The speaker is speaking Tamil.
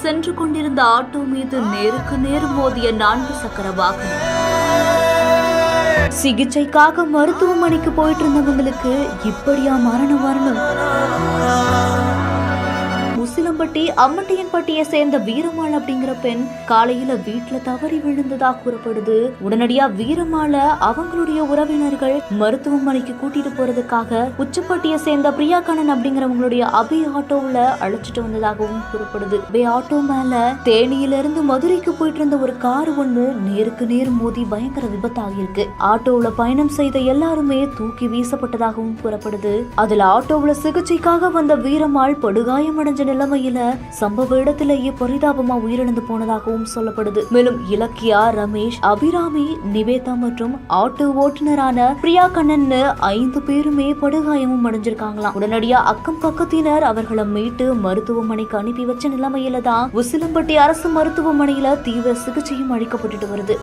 சென்று கொண்டிருந்த ஆட்டோ மீது நேருக்கு நேர் மோதிய 4 சக்கர வாகனம். சிகிச்சைக்காக மருத்துவமனைக்கு போயிட்டு இருந்தவங்களுக்கு இப்படியா மரணம் வரணும்? உசிலம்பட்டி அம்மட்டையன்பட்டியை சேர்ந்த வீரமாள் அப்படிங்கிற பெண் காலையில வீட்டுல தவறி விழுந்ததாக கூறப்படுது. உடனடியா வீரமாள அவங்களுடைய உறவினர்கள் மருத்துவமனைக்கு கூட்டிட்டு போறதுக்காக உச்சப்பட்டியை சேர்ந்த பிரியாக்கண்ணன் அப்படிங்கிறவங்களுடைய அபி ஆட்டோவுல அழைச்சிட்டு வந்ததாகவும் கூறப்படுது. அபி ஆட்டோ மேல தேனியில இருந்து மதுரைக்கு போயிட்டு இருந்த ஒரு கார் ஒண்ணு நேருக்கு நேர் மோதி பயங்கர விபத்தாகிருக்கு. ஆட்டோவுல பயணம் செய்த எல்லாருமே தூக்கி வீசப்பட்டதாகவும் கூறப்படுது. அதுல ஆட்டோவுல சிகிச்சைக்காக வந்த வீரமாள் படுகாயமடைஞ்ச நிலைமையில சம்பவ இடத்திலேயே பரிதாபமா உயிரிழந்து போனதாகவும் சொல்லப்படுது. மேலும் இலக்கியா, ரமேஷ், அபிராமி, நிவேதா மற்றும் ஆட்டோ ஓட்டுநரான பிரியா கண்ணன் 5 பேருமே படுகாயமும் அடைஞ்சிருக்காங்களாம். உடனடியா அக்கம் பக்கத்தினர் அவர்களை மீட்டு மருத்துவமனைக்கு அனுப்பி வச்ச நிலைமையில தான் உசிலம்பட்டி அரசு மருத்துவமனையில தீவிர சிகிச்சையும் அளிக்கப்பட்டு வருது.